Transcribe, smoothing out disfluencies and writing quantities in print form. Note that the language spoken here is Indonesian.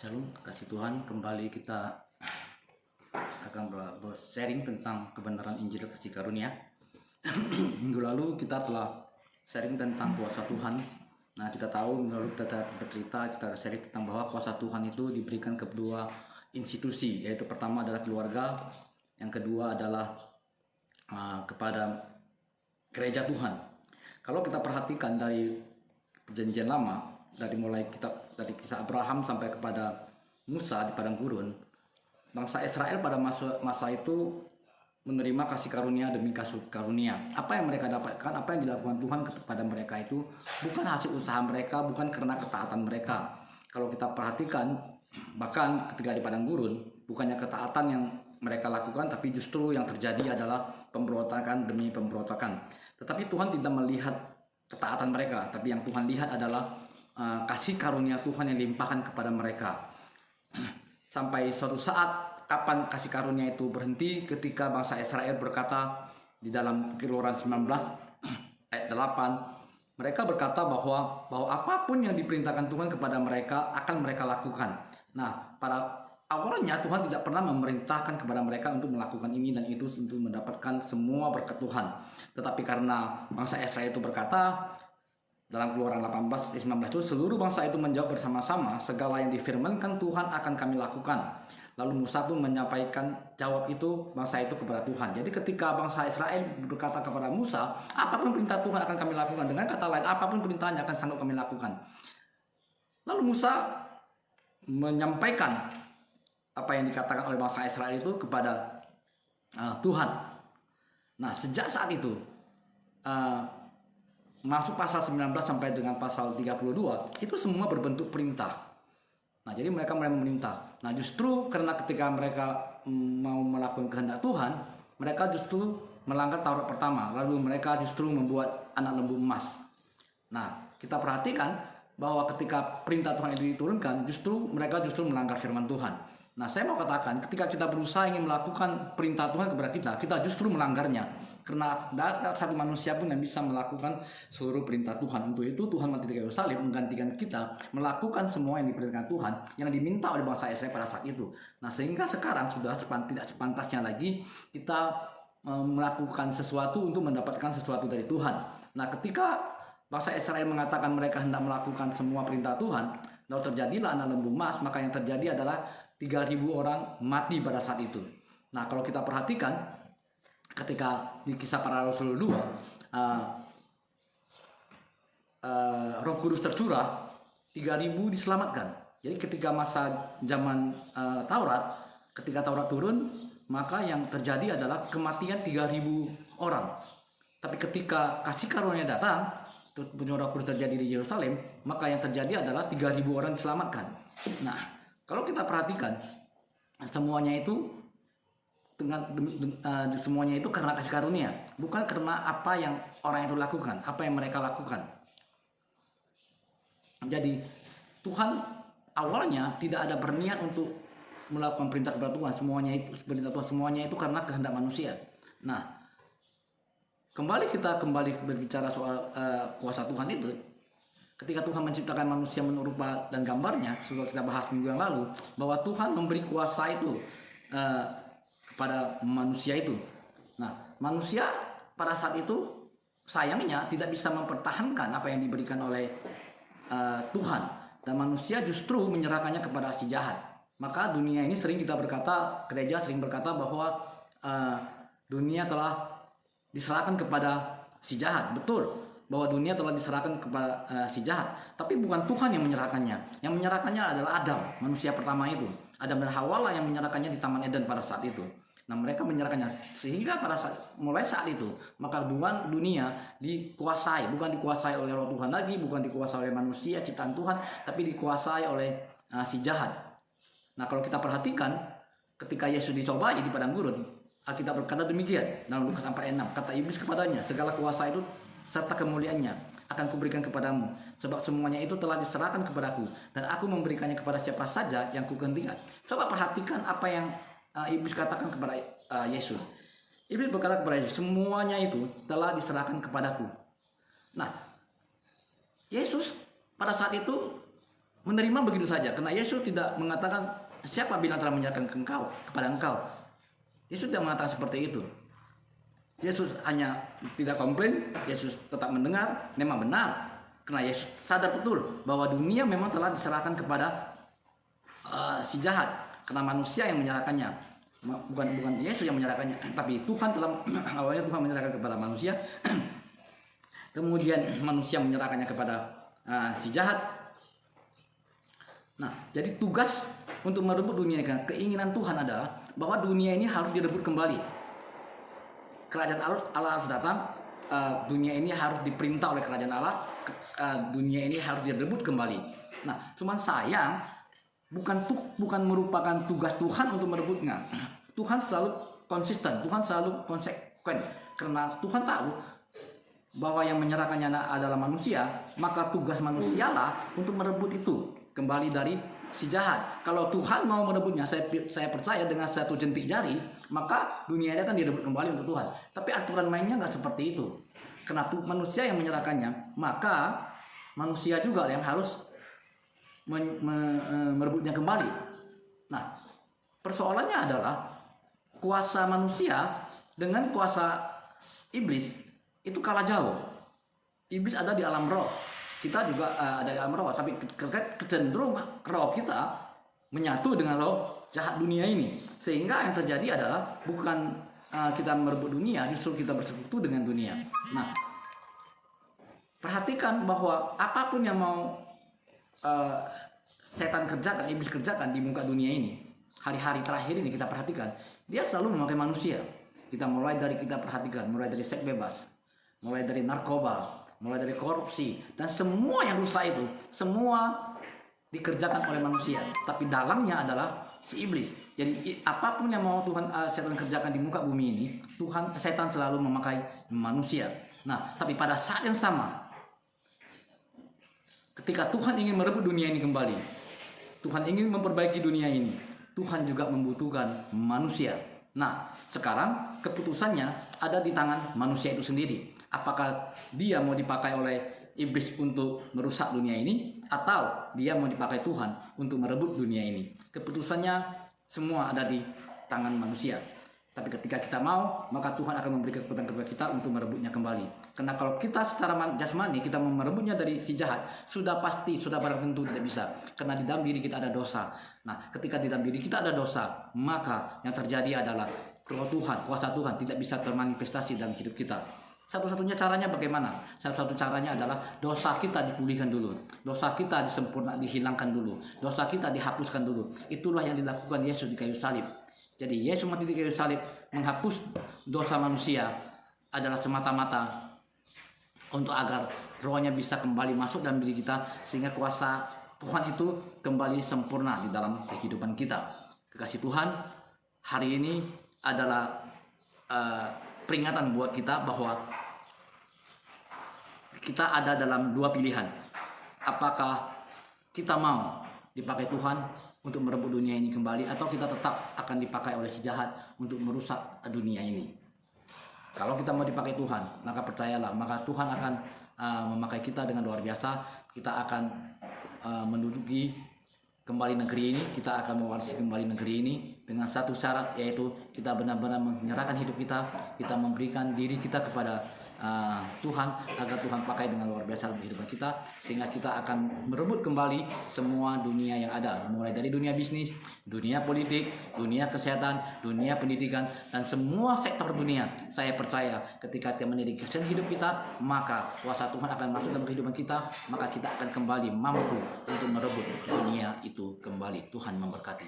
Shalom, kasih Tuhan. Kembali kita akan sharing tentang kebenaran Injil kasih karunia. Minggu lalu kita telah sharing tentang kuasa Tuhan. Nah, kita tahu minggu lalu kita bercerita, kita sharing tentang bahwa kuasa Tuhan itu diberikan ke kedua institusi, yaitu pertama adalah keluarga, yang kedua adalah kepada gereja Tuhan. Kalau kita perhatikan dari perjanjian lama, dari kisah Abraham sampai kepada Musa di padang gurun, bangsa Israel pada masa itu menerima kasih karunia demi kasih karunia. Apa yang mereka dapatkan, apa yang dilakukan Tuhan kepada mereka itu bukan hasil usaha mereka, bukan karena ketaatan mereka. Kalau kita perhatikan, bahkan ketika di padang gurun, bukannya ketaatan yang mereka lakukan, tapi justru yang terjadi adalah pemberontakan demi pemberontakan. Tetapi Tuhan tidak melihat ketaatan mereka, tapi yang Tuhan lihat adalah kasih karunia Tuhan yang dilimpahkan kepada mereka. Sampai suatu saat, kapan kasih karunia itu berhenti? Ketika bangsa Israel berkata di dalam Keluaran 19 ayat 8, mereka berkata bahwa apapun yang diperintahkan Tuhan kepada mereka akan mereka lakukan. Nah, pada awalnya Tuhan tidak pernah memerintahkan kepada mereka untuk melakukan ini dan itu untuk mendapatkan semua berkat Tuhan. Tetapi karena bangsa Israel itu berkata, dalam Keluaran 18-19 itu, seluruh bangsa itu menjawab bersama-sama, segala yang difirmankan Tuhan akan kami lakukan. Lalu Musa pun menyampaikan jawab itu bangsa itu kepada Tuhan. Jadi ketika bangsa Israel berkata kepada Musa, apapun perintah Tuhan akan kami lakukan. Dengan kata lain, apapun perintahnya akan sanggup kami lakukan. Lalu Musa menyampaikan apa yang dikatakan oleh bangsa Israel itu kepada Tuhan. Nah, sejak saat itu masuk pasal 19 sampai dengan pasal 32 itu semua berbentuk perintah. Nah, jadi mereka mulai memerintah. Nah, justru karena ketika mereka mau melakukan kehendak Tuhan, mereka justru melanggar Taurat pertama, lalu mereka justru membuat anak lembu emas. Nah, kita perhatikan bahwa ketika perintah Tuhan itu diturunkan, mereka justru melanggar firman Tuhan. Nah, saya mau katakan, ketika kita berusaha ingin melakukan perintah Tuhan kepada kita justru melanggarnya. Karena tidak satu manusia pun yang bisa melakukan seluruh perintah Tuhan. Untuk itu Tuhan mati di kayu salib menggantikan kita melakukan semua yang diperintahkan Tuhan, yang diminta oleh bangsa Israel pada saat itu. Nah, sehingga sekarang sudah tidak sepantasnya lagi kita melakukan sesuatu untuk mendapatkan sesuatu dari Tuhan. Nah, ketika bangsa Israel mengatakan mereka hendak melakukan semua perintah Tuhan, lalu terjadilah anak lembu emas, maka yang terjadi adalah 3.000 orang mati pada saat itu. Nah, kalau kita perhatikan ketika di Kisah Para Rasul 2, Roh Kudus tercurah, 3.000 diselamatkan. Jadi ketika masa zaman Taurat, ketika Taurat turun, maka yang terjadi adalah kematian 3.000 orang. Tapi ketika kasih karunia datang, Roh Kudus terjadi di Yerusalem, maka yang terjadi adalah 3.000 orang diselamatkan. Nah, kalau kita perhatikan, semuanya itu semuanya itu karena kasih karunia, bukan karena apa yang orang itu lakukan, apa yang mereka lakukan. Jadi Tuhan awalnya tidak ada berniat untuk melakukan perintah kepada Tuhan, semuanya itu karena kehendak manusia. Nah, kita kembali berbicara soal kuasa Tuhan itu. Ketika Tuhan menciptakan manusia menurut rupa dan gambarnya, sudah kita bahas minggu yang lalu, bahwa Tuhan memberi kuasa itu pada manusia itu. Nah, manusia pada saat itu sayangnya tidak bisa mempertahankan apa yang diberikan oleh Tuhan, dan manusia justru menyerahkannya kepada si jahat. Maka dunia ini gereja sering berkata bahwa dunia telah diserahkan kepada si jahat. Betul, bahwa dunia telah diserahkan kepada si jahat, tapi bukan Tuhan yang menyerahkannya. Yang menyerahkannya adalah Adam, manusia pertama itu. Adam dan Hawa lah yang menyerahkannya di Taman Eden pada saat itu. Nah, mereka menyerahkannya, sehingga mulai saat itu, maka dunia dikuasai, bukan dikuasai oleh Roh Tuhan lagi, bukan dikuasai oleh manusia ciptaan Tuhan, tapi dikuasai oleh si jahat. Nah, kalau kita perhatikan, ketika Yesus dicobai di padang gurun, Alkitab berkata demikian dalam Lukas 4:6, kata iblis kepadanya, segala kuasa itu serta kemuliaannya akan kuberikan kepadamu, sebab semuanya itu telah diserahkan kepadaku, dan aku memberikannya kepada siapa saja yang kukehendaki. Coba perhatikan apa yang iblis katakan kepada Yesus. Iblis berkata kepada Yesus, semuanya itu telah diserahkan kepadaku. Nah, Yesus pada saat itu menerima begitu saja. Karena Yesus tidak mengatakan siapa bilang telah menyerahkan kepada engkau. Yesus tidak mengatakan seperti itu. Yesus hanya tidak komplain, Yesus tetap mendengar, memang benar. Karena Yesus sadar betul bahwa dunia memang telah diserahkan kepada si jahat. Karena manusia yang menyerahkannya, bukan Yesus yang menyerahkannya, tapi Tuhan telah awalnya Tuhan menyerahkan kepada manusia. Kemudian manusia menyerahkannya kepada si jahat. Nah, jadi tugas untuk merebut dunia, keinginan Tuhan adalah bahwa dunia ini harus direbut kembali. Kerajaan Allah harus datang, dunia ini harus diperintah oleh kerajaan Allah, dunia ini harus direbut kembali. Nah, cuman sayang, bukan merupakan tugas Tuhan untuk merebutnya. Tuhan selalu konsisten, Tuhan selalu konsekuen, karena Tuhan tahu bahwa yang menyerahkannya adalah manusia, maka tugas manusialah untuk merebut itu kembali dari si jahat. Kalau Tuhan mau merebutnya, saya percaya dengan satu jentik jari, maka dunia ini akan direbut kembali untuk Tuhan. Tapi aturan mainnya nggak seperti itu. Karena manusia yang menyerahkannya, maka manusia juga yang harus merebutnya kembali. Nah, persoalannya adalah kuasa manusia dengan kuasa iblis itu kalah jauh. Iblis ada di alam roh, kita juga ada di alam roh, tapi kecenderung roh kita menyatu dengan roh jahat dunia ini, sehingga yang terjadi adalah bukan kita merebut dunia, justru kita bersekutu dengan dunia. Nah, perhatikan bahwa apapun yang mau setan kerjakan, iblis kerjakan di muka dunia ini, hari-hari terakhir ini kita perhatikan, dia selalu memakai manusia. Kita mulai perhatikan, mulai dari seks bebas, mulai dari narkoba, mulai dari korupsi, dan semua yang rusak itu, semua dikerjakan oleh manusia. Tapi dalamnya adalah si iblis. Jadi apapun yang mau setan kerjakan di muka bumi ini, setan selalu memakai manusia. Nah, tapi pada saat yang sama, ketika Tuhan ingin merebut dunia ini kembali, Tuhan ingin memperbaiki dunia ini, Tuhan juga membutuhkan manusia. Nah, sekarang keputusannya ada di tangan manusia itu sendiri. Apakah dia mau dipakai oleh iblis untuk merusak dunia ini, atau dia mau dipakai Tuhan untuk merebut dunia ini. Keputusannya semua ada di tangan manusia. Tapi ketika kita mau, maka Tuhan akan memberikan kekuatan kepada kita untuk merebutnya kembali. Karena kalau kita secara jasmani kita mau merebutnya dari si jahat, sudah barang tentu tidak bisa. Karena di dalam diri kita ada dosa. Nah, ketika di dalam diri kita ada dosa, maka yang terjadi adalah roh Tuhan, kuasa Tuhan tidak bisa termanifestasi dalam hidup kita. Satu-satunya caranya bagaimana? Satu-satu caranya adalah dosa kita dipulihkan dulu. Dosa kita dihilangkan dulu. Dosa kita dihapuskan dulu. Itulah yang dilakukan Yesus di kayu salib. Jadi Yesus mati di kayu salib menghapus dosa manusia adalah semata-mata untuk agar rohnya bisa kembali masuk dalam diri kita, sehingga kuasa Tuhan itu kembali sempurna di dalam kehidupan kita. Kekasih Tuhan, hari ini adalah peringatan buat kita bahwa kita ada dalam dua pilihan. Apakah kita mau dipakai Tuhan untuk merebut dunia ini kembali, atau kita tetap akan dipakai oleh si jahat untuk merusak dunia ini. Kalau kita mau dipakai Tuhan, maka percayalah, maka Tuhan akan memakai kita dengan luar biasa. Kita akan menduduki kembali negeri ini, kita akan mewarisi kembali negeri ini dengan satu syarat, yaitu kita benar-benar menyerahkan hidup kita memberikan diri kita kepada Tuhan, agar Tuhan pakai dengan luar biasa dalam kehidupan kita, sehingga kita akan merebut kembali semua dunia yang ada, mulai dari dunia bisnis, dunia politik, dunia kesehatan, dunia pendidikan, dan semua sektor dunia. Saya percaya ketika kita mendedikasikan hidup kita, maka kuasa Tuhan akan masuk dalam kehidupan kita, maka kita akan kembali mampu untuk merebut dunia itu kembali. Tuhan memberkati.